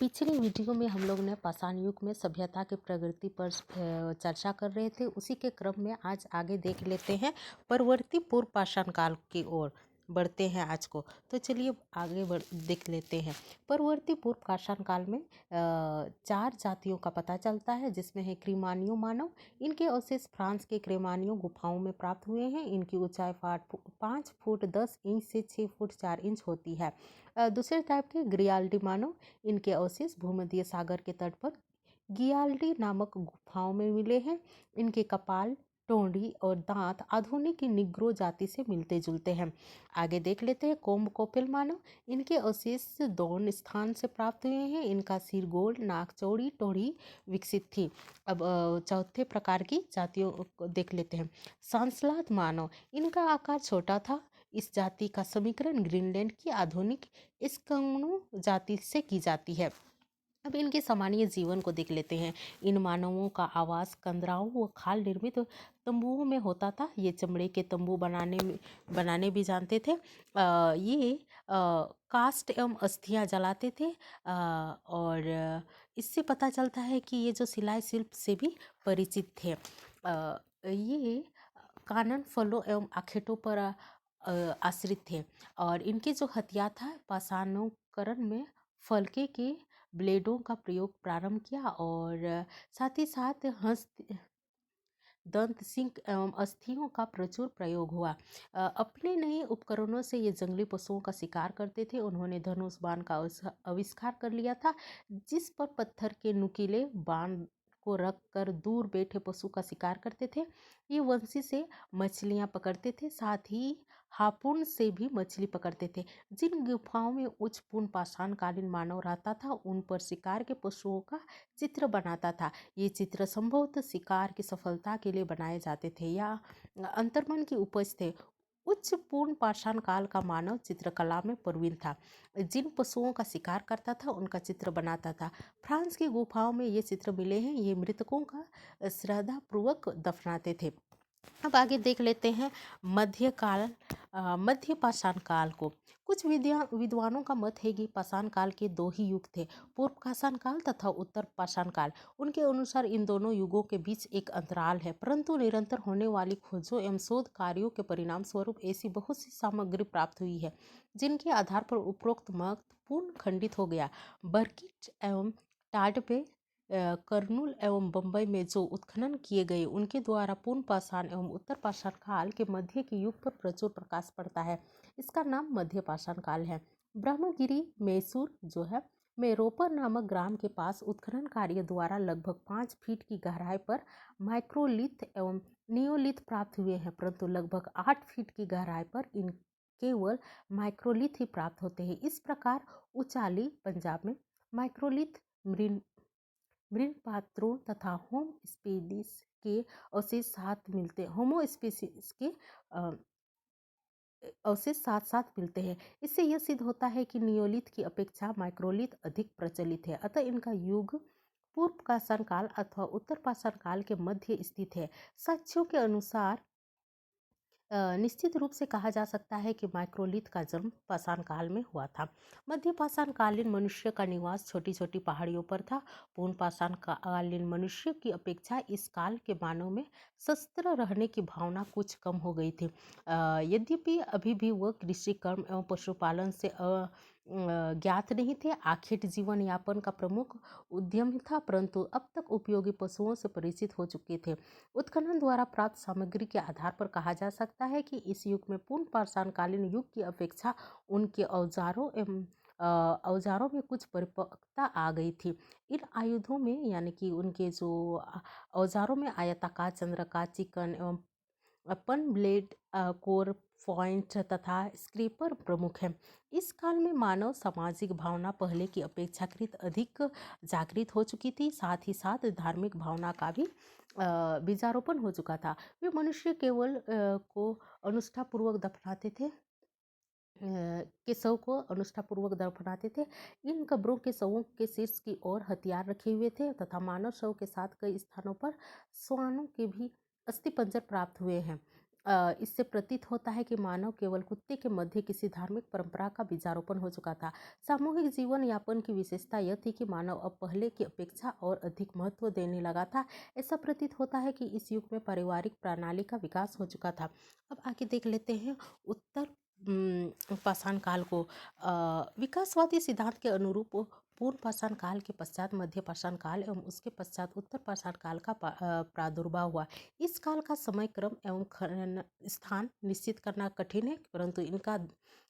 पिछले वीडियो में हम लोग ने पाषाण युग में सभ्यता की प्रगति पर चर्चा कर रहे थे। उसी के क्रम में आज आगे देख लेते हैं परवर्ती पूर्व पाषाण काल की ओर बढ़ते हैं आज को। तो चलिए आगे देख लेते हैं। परवर्ती पूर्व पाषाण काल में 4 जातियों का पता चलता है, जिसमें है क्रीमानियो मानव। इनके अवशेष फ्रांस के क्रेमानियो गुफाओं में प्राप्त हुए हैं। इनकी ऊंचाई 5 फुट 10 इंच से 6 फुट 4 इंच होती है। दूसरे टाइप के ग्रियाल्डी मानव, इनके अवशेष भूमध्य सागर के तट पर गियाल्डी नामक गुफाओं में मिले हैं। इनके कपाल, टोंडी और दांत आधुनिक निग्रो जाति से मिलते जुलते हैं। आगे देख लेते हैं कोम्ब कोपेल मानव। इनके अवशेष दौन स्थान से प्राप्त हुए हैं। इनका सिर गोल, नाक चौड़ी, टोड़ी विकसित थी। अब चौथे प्रकार की जातियों को देख लेते हैं। सांसलात मानव, इनका आकार छोटा था। इस जाति का समीकरण ग्रीनलैंड की आधुनिक एस्किमो जाति से की जाती है। अब इनके सामान्य जीवन को देख लेते हैं। इन मानवों का आवास कंदराओं व खाल निर्मित तंबुओं में होता था। ये चमड़े के तंबू बनाने भी जानते थे। ये कास्ट एवं अस्थियां जलाते थे। और इससे पता चलता है कि ये जो सिलाई शिल्प से भी परिचित थे। ये कानन फलों एवं आखेटों पर आश्रित थे। और इनके जो हथियार था, पाषाणोकरण में फलके के ब्लेडों का प्रयोग प्रारंभ किया और साथ ही साथ दंत सिंह एवं अस्थियों का प्रचुर प्रयोग हुआ। अपने नए उपकरणों से ये जंगली पशुओं का शिकार करते थे। उन्होंने धनुष बाण का आविष्कार कर लिया था, जिस पर पत्थर के नुकीले बाण को रख कर दूर बैठे पशु का शिकार करते थे। ये वंशी से मछलियां पकड़ते थे, साथ ही हापुन से भी मछली पकड़ते थे। जिन गुफाओं में उच्च पूर्ण पाषाण कालीन मानव रहता था, उन पर शिकार के पशुओं का चित्र बनाता था। ये चित्र संभवतः शिकार की सफलता के लिए बनाए जाते थे या अंतर्मन की उपज थे। उच्च पूर्ण पाषाण काल का मानव चित्रकला में प्रवीण था। जिन पशुओं का शिकार करता था, उनका चित्र बनाता था। फ्रांस की गुफाओं में ये चित्र मिले हैं। ये मृतकों का श्रद्धापूर्वक दफनाते थे। अब आगे देख लेते हैं मध्य पाषाण काल को। कुछ विद्वानों का मत है कि पाषाण काल के 2 ही युग थे, पूर्व पाषाण काल तथा उत्तर पाषाण काल। उनके अनुसार इन दोनों युगों के बीच एक अंतराल है, परंतु निरंतर होने वाली खोजों एवं शोध कार्यों के परिणाम स्वरूप ऐसी बहुत सी सामग्री प्राप्त हुई है, जिनके आधार पर उपरोक्त मत पूर्ण खंडित हो गया। बर्किट एवं टाड पे कर्नूल एवं बम्बई में जो उत्खनन किए गए, उनके द्वारा पूर्ण पाषाण एवं उत्तर पाषाण काल के मध्य के युग पर प्रचुर प्रकाश पड़ता है। इसका नाम मध्य पाषाण काल है। ब्रह्मगिरी मैसूर जो है में रोपर नामक ग्राम के पास उत्खनन कार्य द्वारा लगभग 5 फीट की गहराई पर माइक्रोलिथ एवं नियोलिथ प्राप्त हुए हैं, परंतु लगभग 8 फीट की गहराई पर इन केवल माइक्रोलिथ ही प्राप्त होते हैं। इस प्रकार उचाली पंजाब में माइक्रोलिथ मृणपात्रों तथा होमोस्पेसिस के अवशेष साथ मिलते होमोस्पेसिस के अवशेष साथ साथ मिलते हैं। इससे यह सिद्ध होता है कि नियोलिथ की अपेक्षा माइक्रोलिथ अधिक प्रचलित है। अतः इनका युग पूर्व पाषाण काल अथवा उत्तर पाषाण काल के मध्य स्थित है। साक्ष्यों के अनुसार निश्चित रूप से कहा जा सकता है कि माइक्रोलिथ का जन्म पाषाण काल में हुआ था। मध्य पाषाण कालीन मनुष्य का निवास छोटी छोटी पहाड़ियों पर था। पूर्ण पाषाण कालीन मनुष्य की अपेक्षा इस काल के मानव में शस्त्र रहने की भावना कुछ कम हो गई थी। यद्यपि अभी भी वह कृषि कर्म एवं पशुपालन से ज्ञात नहीं थे। आखेट जीवन यापन का प्रमुख उद्यम था, परंतु अब तक उपयोगी पशुओं से परिचित हो चुके थे। उत्खनन द्वारा प्राप्त सामग्री के आधार पर कहा जा सकता है कि इस युग में पूर्ण पाषाण कालीन युग की अपेक्षा उनके औजारों में कुछ परिपक्वता आ गई थी। इन आयुधों में यानी कि उनके जो औजारों में आयताकार, चंद्राकार, चिकन एवं अपन ब्लेड, कोर पॉइंट तथा स्क्रेपर प्रमुख हैं। इस काल में मानव सामाजिक भावना पहले की अपेक्षाकृत अधिक जागृत हो चुकी थी। साथ ही साथ धार्मिक भावना का भी बीजारोपण हो चुका था। वे मनुष्य केवल को अनुष्ठापूर्वक दफनाते थे के शव को अनुष्ठापूर्वक दफनाते थे। इन कब्रों के शवों के शीर्ष की ओर हथियार रखे हुए थे तथा मानव शव के साथ कई स्थानों पर श्वानों के भी अस्थिपंजर प्राप्त हुए हैं। इससे प्रतीत होता है कि मानव केवल कुत्ते के मध्य किसी धार्मिक परंपरा का बीजारोपण हो चुका था। सामूहिक जीवन यापन की विशेषता यह थी कि मानव अब पहले की अपेक्षा और अधिक महत्व देने लगा था। ऐसा प्रतीत होता है कि इस युग में पारिवारिक प्रणाली का विकास हो चुका था। अब आगे देख लेते हैं उत्तर पाषाण काल को। विकासवादी सिद्धांत के अनुरूप पूर्व पाषाण काल के पश्चात मध्य पाषाण काल एवं उसके पश्चात उत्तर पाषाण काल का प्रादुर्भाव हुआ। इस काल का समय क्रम एवं स्थान निश्चित करना कठिन है, परंतु इनका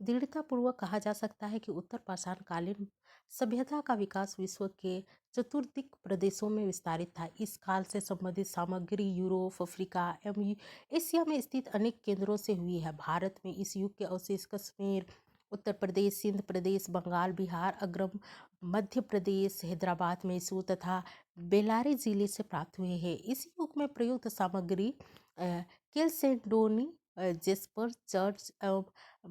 दृढ़तापूर्वक कहा जा सकता है कि उत्तर पाषाण कालीन सभ्यता का विकास विश्व के चतुर्दिक प्रदेशों में विस्तारित था। इस काल से संबंधित सामग्री यूरोप, अफ्रीका एवं एशिया में स्थित अनेक केंद्रों से हुई है। भारत में इस युग के अवशेष कश्मीर, उत्तर प्रदेश, सिंध प्रदेश, बंगाल, बिहार, अग्रम मध्य प्रदेश, हैदराबाद, मैसूर तथा बेल्लारी जिले से प्राप्त हुए हैं। इस युग में प्रयुक्त सामग्री कैलसेडोनी, जेस्पर, चर्च एवं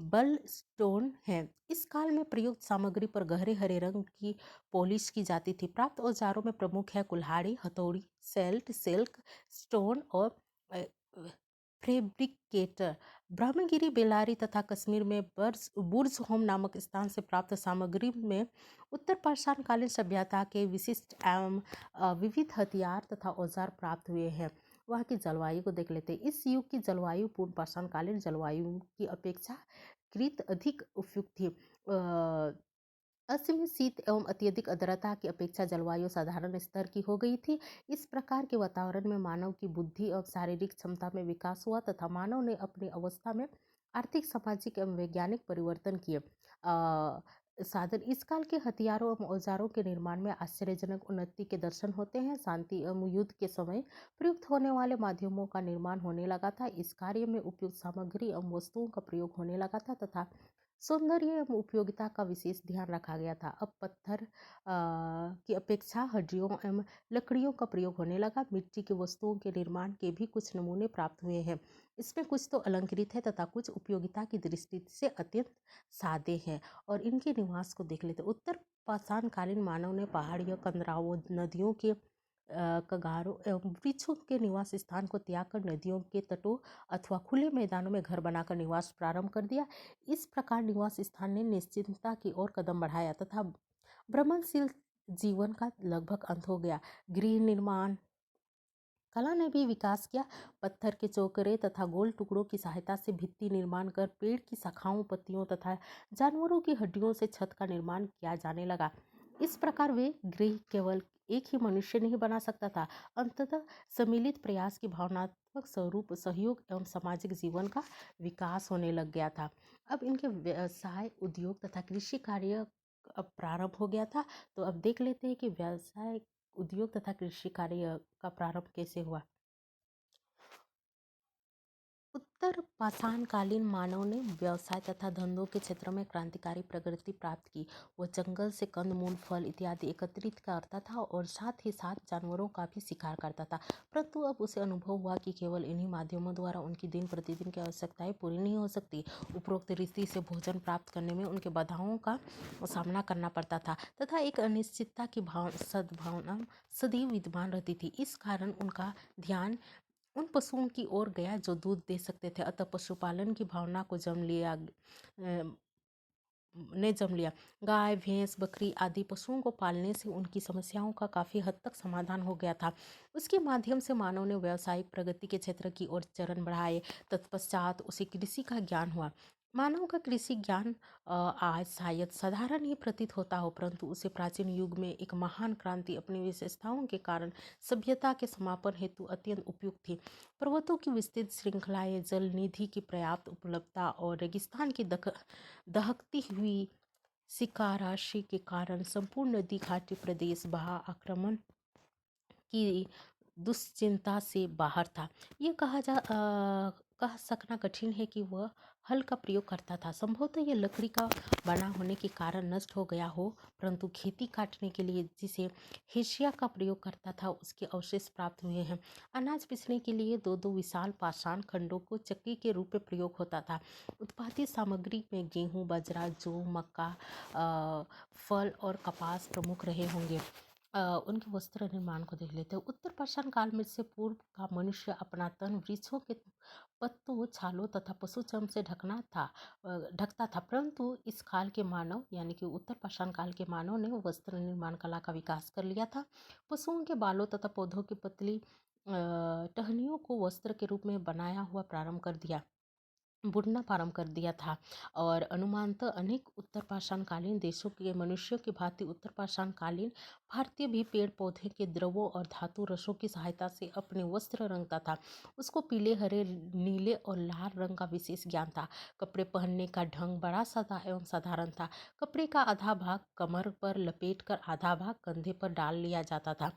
बलस्टोन है। इस काल में प्रयुक्त सामग्री पर गहरे हरे रंग की पॉलिश की जाती थी। प्राप्त औजारों में प्रमुख है कुल्हाड़ी, हथौड़ी, सेल्ट, सिल्क, स्टोन और फैब्रिकेटर। ब्रह्मगिरी, बेल्लारी तथा कश्मीर में बुर्ज होम नामक स्थान से प्राप्त सामग्री में उत्तर पाषाण कालीन सभ्यता के विशिष्ट एवं विविध हथियार तथा औजार प्राप्त हुए हैं। वहाँ की जलवायु को देख लेते हैं। इस युग की जलवायु पूर्व पाषाण कालीन जलवायु की अपेक्षा कृत अधिक उपयुक्त थी। असीमित शीत एवं अत्यधिक आर्द्रता की अपेक्षा जलवायु साधारण स्तर की हो गई थी। इस प्रकार के वातावरण में मानव की बुद्धि और शारीरिक क्षमता में विकास हुआ तथा मानव ने अपनी अवस्था में आर्थिक, सामाजिक एवं वैज्ञानिक परिवर्तन किए। साधन इस काल के हथियारों एवं औजारों के निर्माण में आश्चर्यजनक उन्नति के दर्शन होते हैं। शांति एवं युद्ध के समय प्रयुक्त होने वाले माध्यमों का निर्माण होने लगा था। इस कार्य में उपयुक्त सामग्री एवं वस्तुओं का प्रयोग होने लगा था तथा सौंदर्य एवं उपयोगिता का विशेष ध्यान रखा गया था। अब पत्थर की अपेक्षा हड्डियों एवं लकड़ियों का प्रयोग होने लगा। मिट्टी की वस्तुओं के निर्माण के भी कुछ नमूने प्राप्त हुए हैं। इसमें कुछ तो अलंकृत है तथा कुछ उपयोगिता की दृष्टि से अत्यंत सादे हैं। और इनके निवास को देख लेते हैं। उत्तर पाषाण कालीन मानव ने पहाड़ियों, कंदराओं, नदियों के कगारों एवं वृक्षों के निवास स्थान को त्याग कर नदियों के तटों अथवा खुले मैदानों में घर बनाकर निवास प्रारंभ कर दिया। इस प्रकार निवास स्थान ने निश्चिंतता की ओर कदम बढ़ाया तथा भ्रमणशील जीवन का लगभग अंत हो गया। गृह निर्माण कला ने भी विकास किया। पत्थर के चौकरे तथा गोल टुकड़ों की सहायता से भित्ति निर्माण कर पेड़ की शाखाओं, पत्तियों तथा जानवरों की हड्डियों से छत का निर्माण किया जाने लगा। इस प्रकार वे गृह केवल एक ही मनुष्य नहीं बना सकता था। अंततः सम्मिलित प्रयास की भावनात्मक स्वरूप सहयोग एवं सामाजिक जीवन का विकास होने लग गया था। अब इनके व्यवसाय, उद्योग तथा कृषि कार्य अब प्रारंभ हो गया था। तो अब देख लेते हैं कि व्यवसाय, उद्योग तथा कृषि कार्य का प्रारंभ कैसे हुआ। उत्तर पाषाणकालीन मानव ने व्यवसाय तथा धंधों के क्षेत्र में क्रांतिकारी प्रगति प्राप्त की। वह जंगल से कंदमूल, फल इत्यादि एकत्रित करता था और साथ ही साथ जानवरों का भी शिकार करता था। परंतु अब उसे अनुभव हुआ कि केवल इन्हीं माध्यमों द्वारा उनकी दिन प्रतिदिन की आवश्यकताएं पूरी नहीं हो सकती। उपरोक्त रीति से भोजन प्राप्त करने में उनके बाधाओं का सामना करना पड़ता था तथा एक अनिश्चितता की सद्भावना सदैव विद्यमान रहती थी। इस कारण उनका ध्यान उन पशुओं की ओर गया जो दूध दे सकते थे। अतः पशुपालन की भावना को जम लिया। गाय, भैंस, बकरी आदि पशुओं को पालने से उनकी समस्याओं का काफी हद तक समाधान हो गया था। उसके माध्यम से मानव ने व्यावसायिक प्रगति के क्षेत्र की ओर चरण बढ़ाए। तत्पश्चात उसे कृषि का ज्ञान हुआ। मानव का कृषि ज्ञान आज शायद साधारण ही प्रतीत होता हो, परंतु उसे प्राचीन युग में एक महान क्रांति अपनी विशेषताओं के कारण सभ्यता के समापन हेतु अत्यंत उपयुक्त थी। पर्वतों की विस्तृत श्रृंखलाएं, जल निधि की पर्याप्त उपलब्धता और रेगिस्तान की दहकती हुई शिखा राशि के कारण संपूर्ण नदी घाटी प्रदेश बहा आक्रमण की दुश्चिंता से बाहर था। ये कह सकना कठिन है कि वह हल का प्रयोग करता था। संभवतः यह लकड़ी का बना होने के कारण नष्ट हो गया हो, परंतु खेती काटने के लिए जिसे हेसिया का प्रयोग करता था उसके अवशेष प्राप्त हुए हैं। अनाज पीसने के लिए दो दो विशाल पाषाण खंडों को चक्की के रूप में प्रयोग होता था। उत्पादित सामग्री में गेहूँ, बाजरा, जौ, मक्का, फल और कपास प्रमुख रहे होंगे। उनके वस्त्र निर्माण को देख लेते हैं। उत्तर पाषाण काल में से पूर्व का मनुष्य अपना तन वृक्षों के पत्तों, छालों तथा पशु चर्म से ढकता था, परंतु इस काल के मानव यानी कि उत्तर पाषाण काल के मानव ने वस्त्र निर्माण कला का विकास कर लिया था। पशुओं के बालों तथा पौधों की पतली टहनियों को वस्त्र के रूप में बनाया हुआ प्रारंभ कर दिया बुनना प्रारंभ कर दिया था। और अनुमानतः अनेक उत्तर पाषाण कालीन देशों के मनुष्यों की भांति उत्तर पाषाण कालीन भारतीय भी पेड़ पौधे के द्रवों और धातु रसों की सहायता से अपने वस्त्र रंगता था। उसको पीले, हरे, नीले और लाल रंग का विशेष ज्ञान था। कपड़े पहनने का ढंग बड़ा सादा एवं साधारण था। कपड़े का आधा भाग कमर पर लपेट कर आधा भाग कंधे पर डाल लिया जाता था।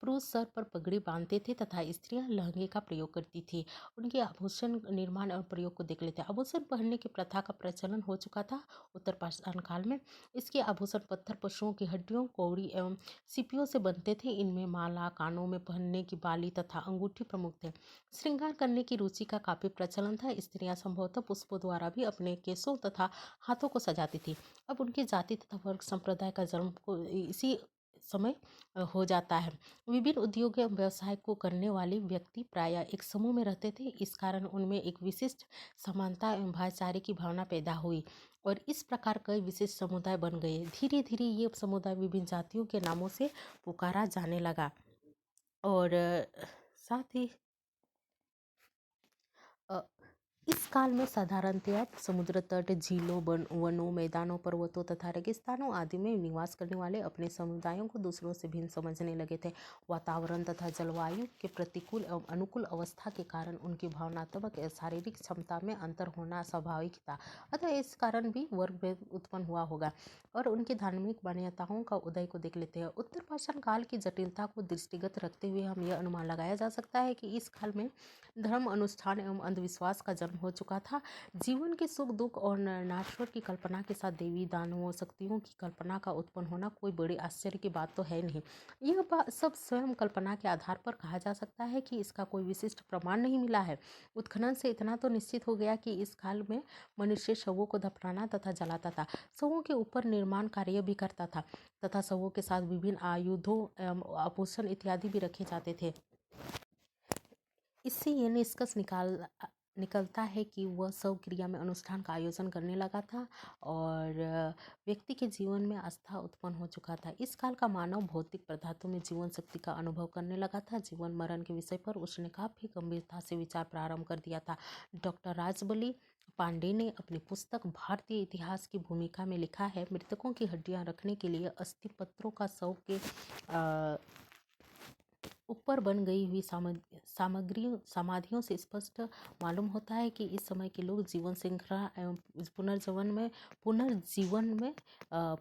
पुरुष सर पर पगड़ी बांधते थे तथा स्त्रियां लहंगे का प्रयोग करती थी। उनके आभूषण निर्माण और प्रयोग को देख लेते हैं। आभूषण पहनने की प्रथा का प्रचलन हो चुका था उत्तर पाषाण काल में। इसके आभूषण पत्थर, पशुओं की हड्डियों, कौड़ी एवं सीपियों से बनते थे। इनमें माला, कानों में पहनने की बाली तथा अंगूठी प्रमुख थे। श्रृंगार करने की रुचि का काफी प्रचलन था। स्त्रियां संभवतः पुष्पों द्वारा भी अपने केसों तथा हाथों को सजाती थी। अब उनकी जाति तथा वर्ग संप्रदाय का जन्म को इसी समय हो जाता है। विभिन्न उद्योग एवं व्यवसाय को करने वाले व्यक्ति प्रायः एक समूह में रहते थे। इस कारण उनमें एक विशिष्ट समानता एवं भाईचारे की भावना पैदा हुई और इस प्रकार कई विशिष्ट समुदाय बन गए। धीरे धीरे ये समुदाय विभिन्न जातियों के नामों से पुकारा जाने लगा। और साथ ही अ, इस काल में साधारणतया समुद्र तट, झीलों, वनों, मैदानों, पर्वतों तथा रेगिस्तानों आदि में निवास करने वाले अपने समुदायों को दूसरों से भिन्न समझने लगे थे। वातावरण तथा जलवायु के प्रतिकूल एवं अनुकूल अवस्था के कारण उनकी भावनात्मक एवं शारीरिक क्षमता में अंतर होना स्वाभाविक था। अतः इस कारण भी वर्गभेद उत्पन्न हुआ होगा। और उनकी धार्मिक मान्यताओं का उदय को देख लेते हैं। उत्तर पाषाण काल की जटिलता को दृष्टिगत रखते हुए हम यह अनुमान लगाया जा सकता है कि इस काल में धर्म, अनुष्ठान एवं अंधविश्वास का जन्म हो चुका था। जीवन के सुख दुख और नाश्वर की कल्पना के साथ देवी दानवों शक्तियों की कल्पना का उत्पन्न होना कोई बड़ी आश्चर्य की बात तो है नहीं। यह बात सब स्वयं कल्पना के आधार पर कहा जा सकता है कि इसका कोई विशिष्ट प्रमाण नहीं मिला है। उत्खनन से इतना तो निश्चित हो गया कि इस काल में मनुष्य शवों को दफनाना तथा जलाता था, शवों के ऊपर निर्माण कार्य भी करता था तथा शवों के साथ विभिन्न आयुधों एवं आभूषण इत्यादि भी रखे जाते थे। इससे यह निष्कर्ष निकलता है कि वह शव क्रिया में अनुष्ठान का आयोजन करने लगा था और व्यक्ति के जीवन में आस्था उत्पन्न हो चुका था। इस काल का मानव भौतिक पदार्थों में जीवन शक्ति का अनुभव करने लगा था। जीवन मरण के विषय पर उसने काफी गंभीरता से विचार प्रारंभ कर दिया था। डॉक्टर राजबली पांडे ने अपनी पुस्तक भारतीय इतिहास की भूमिका में लिखा है, मृतकों की हड्डियां रखने के लिए अस्थि पत्रों का शव के ऊपर बन गई हुई समाधियों से स्पष्ट मालूम होता है कि इस समय के लोग जीवन श्रृंखला एवं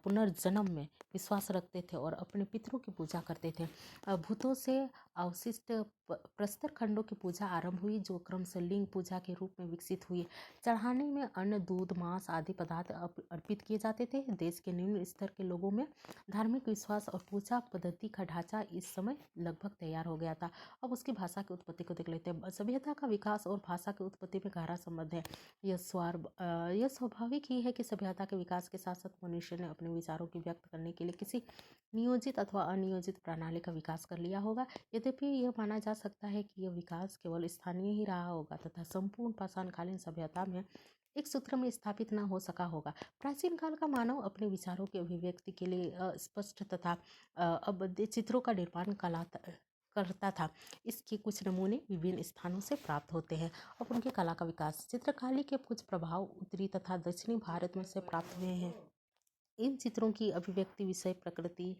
पुनर्जन्म में विश्वास रखते थे और अपने पितरों की पूजा करते थे। भूतों से अवशिष्ट प्रस्तर खंडों की पूजा आरंभ हुई, जो क्रमशः लिंग पूजा के रूप में विकसित हुई। चढ़ाने में अन्न, दूध, मांस आदि पदार्थ अर्पित किए जाते थे। देश के निम्न स्तर के लोगों में धार्मिक विश्वास और पूजा पद्धति का ढांचा इस समय लगभग तैयार हो गया था। अब उसकी भाषा की उत्पत्ति को देख लेते हैं। सभ्यता का विकास और भाषा की उत्पत्ति में गहरा संबंध है। यह स्वाभाविक ही है कि सभ्यता के विकास के साथ साथ मनुष्य ने अपने विचारों की व्यक्त करने के लिए किसी नियोजित अथवा अनियोजित प्रणाली का विकास कर लिया होगा। यद्यपि यह माना जा सकता है कि यह विकास केवल स्थानीय ही रहा होगा तथा संपूर्ण पाषाणकालीन सभ्यता में एक सूत्र में स्थापित न हो सका होगा। प्राचीन काल का मानव अपने विचारों के अभिव्यक्ति के लिए स्पष्ट तथा अबद्ध चित्रों का निर्माण करता था। इसके कुछ नमूने विभिन्न स्थानों से प्राप्त होते हैं। अब उनकी कला का विकास। चित्रकारी के कुछ प्रभाव उत्तरी तथा दक्षिणी भारत में से प्राप्त हुए हैं। इन चित्रों की अभिव्यक्ति विषय प्रकृति